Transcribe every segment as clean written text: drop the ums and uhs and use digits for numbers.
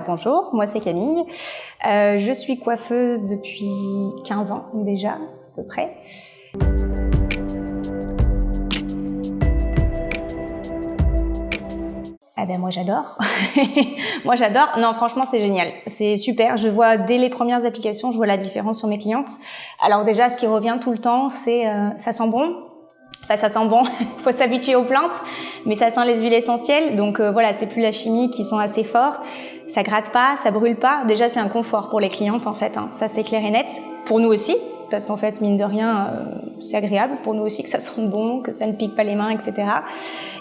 Alors bonjour, moi c'est Camille. Je suis coiffeuse depuis 15 ans déjà, à peu près. Ah ben moi j'adore. Moi j'adore. Non franchement c'est génial. C'est super. Je vois dès les premières applications, je vois la différence sur mes clientes. Alors déjà ce qui revient tout le temps c'est ça sent bon. Enfin ça sent bon, il faut s'habituer aux plantes, mais ça sent les huiles essentielles. Donc voilà, c'est plus la chimie qui sent assez fort. Ça gratte pas, ça brûle pas. Déjà c'est un confort pour les clientes en fait, hein. Ça c'est clair et net. Pour nous aussi, parce qu'en fait mine de rien c'est agréable pour nous aussi que ça sente bon, que ça ne pique pas les mains, etc.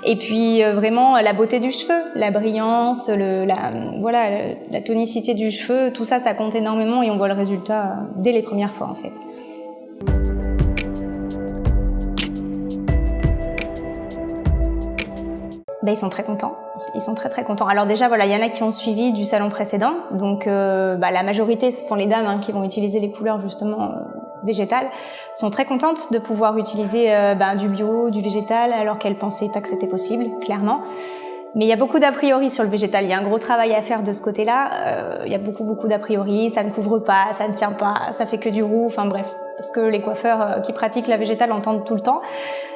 Et puis vraiment la beauté du cheveu, la brillance, la tonicité du cheveu, tout ça, ça compte énormément et on voit le résultat dès les premières fois en fait. Ben, ils sont très contents. Ils sont très contents. Alors déjà voilà, il y en a qui ont suivi du salon précédent, donc la majorité ce sont les dames qui vont utiliser les couleurs justement végétales, sont très contentes de pouvoir utiliser du bio, du végétal, alors qu'elles pensaient pas que c'était possible, clairement. Mais il y a beaucoup d'a priori sur le végétal, il y a un gros travail à faire de ce côté-là, il y a beaucoup d'a priori, ça ne couvre pas, ça ne tient pas, ça fait que du roux, enfin bref, ce que les coiffeurs qui pratiquent la végétale entendent tout le temps.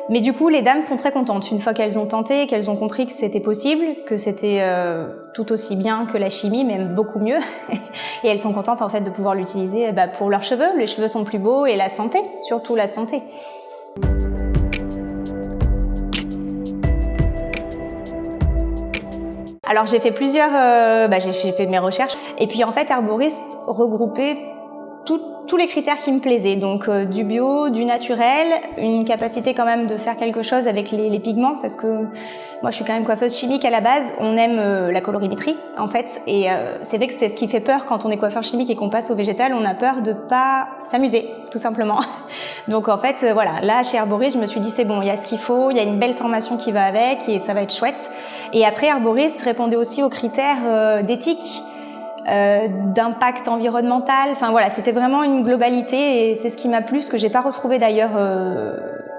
Mais du coup, les dames sont très contentes une fois qu'elles ont tenté, qu'elles ont compris que c'était possible, que c'était tout aussi bien que la chimie, même beaucoup mieux. Et elles sont contentes en fait de pouvoir l'utiliser pour leurs cheveux. Les cheveux sont plus beaux et la santé, surtout la santé. Alors j'ai fait j'ai fait mes recherches et puis en fait Herborist regroupait tous les critères qui me plaisaient, donc du bio, du naturel, une capacité quand même de faire quelque chose avec les pigments parce que moi je suis quand même coiffeuse chimique à la base, on aime la colorimétrie en fait et c'est vrai que c'est ce qui fait peur quand on est coiffeur chimique et qu'on passe au végétal, on a peur de pas s'amuser tout simplement. Donc en fait voilà, là chez Herborist je me suis dit c'est bon, il y a ce qu'il faut, il y a une belle formation qui va avec et ça va être chouette. Et après Herborist répondait aussi aux critères d'éthique, d'impact environnemental, enfin voilà, c'était vraiment une globalité et c'est ce qui m'a plu, ce que j'ai pas retrouvé d'ailleurs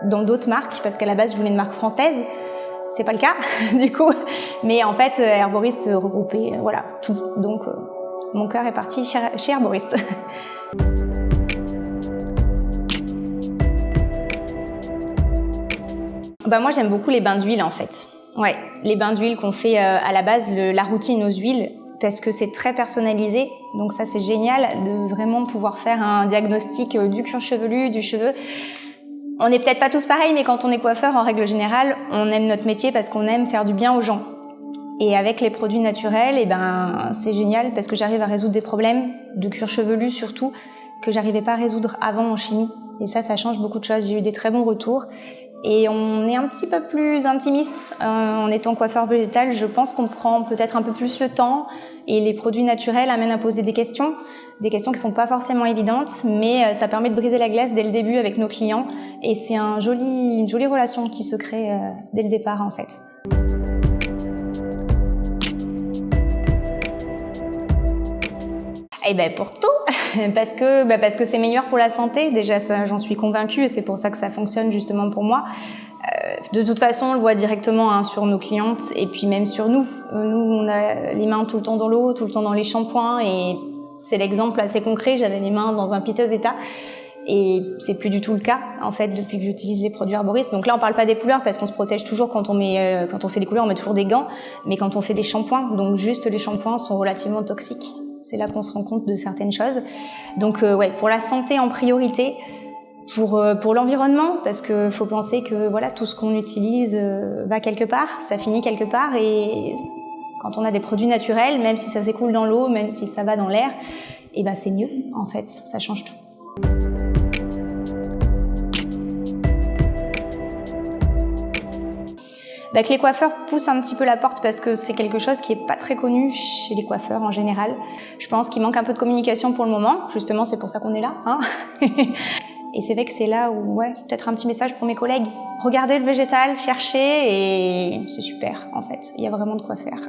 dans d'autres marques parce qu'à la base je voulais une marque française, c'est pas le cas du coup, mais en fait Herborist regroupait voilà tout, donc mon cœur est parti chez Herborist. Moi j'aime beaucoup les bains d'huile en fait. Ouais, les bains d'huile qu'on fait à la base, la routine aux huiles, parce que c'est très personnalisé, donc ça c'est génial de vraiment pouvoir faire un diagnostic du cuir chevelu, du cheveu. On n'est peut-être pas tous pareils, mais quand on est coiffeur, en règle générale, on aime notre métier parce qu'on aime faire du bien aux gens. Et avec les produits naturels, c'est génial parce que j'arrive à résoudre des problèmes de cuir chevelu surtout que j'arrivais pas à résoudre avant en chimie. Et ça change beaucoup de choses. J'ai eu des très bons retours. Et on est un petit peu plus intimiste en étant coiffeur végétal. Je pense qu'on prend peut-être un peu plus le temps et les produits naturels amènent à poser des questions qui sont pas forcément évidentes, mais ça permet de briser la glace dès le début avec nos clients et c'est une jolie relation qui se crée dès le départ en fait. Pour tout, parce que c'est meilleur pour la santé, déjà ça j'en suis convaincue et c'est pour ça que ça fonctionne justement pour moi. De toute façon on le voit directement sur nos clientes et puis même sur nous. Nous on a les mains tout le temps dans l'eau, tout le temps dans les shampoings et c'est l'exemple assez concret, j'avais les mains dans un piteux état. Et c'est plus du tout le cas en fait depuis que j'utilise les produits Herborist. Donc là on parle pas des couleurs parce qu'on se protège toujours quand on fait des couleurs, on met toujours des gants, mais quand on fait des shampoings, donc juste les shampoings sont relativement toxiques. C'est là qu'on se rend compte de certaines choses. Donc ouais, pour la santé en priorité, pour l'environnement parce que faut penser que voilà tout ce qu'on utilise va quelque part, ça finit quelque part et quand on a des produits naturels, même si ça s'écoule dans l'eau, même si ça va dans l'air, c'est mieux en fait, ça change tout. Que les coiffeurs poussent un petit peu la porte parce que c'est quelque chose qui est pas très connu chez les coiffeurs en général. Je pense qu'il manque un peu de communication pour le moment, justement c'est pour ça qu'on est là. Et c'est vrai que c'est là où, peut-être un petit message pour mes collègues. Regardez le végétal, cherchez et c'est super en fait, il y a vraiment de quoi faire.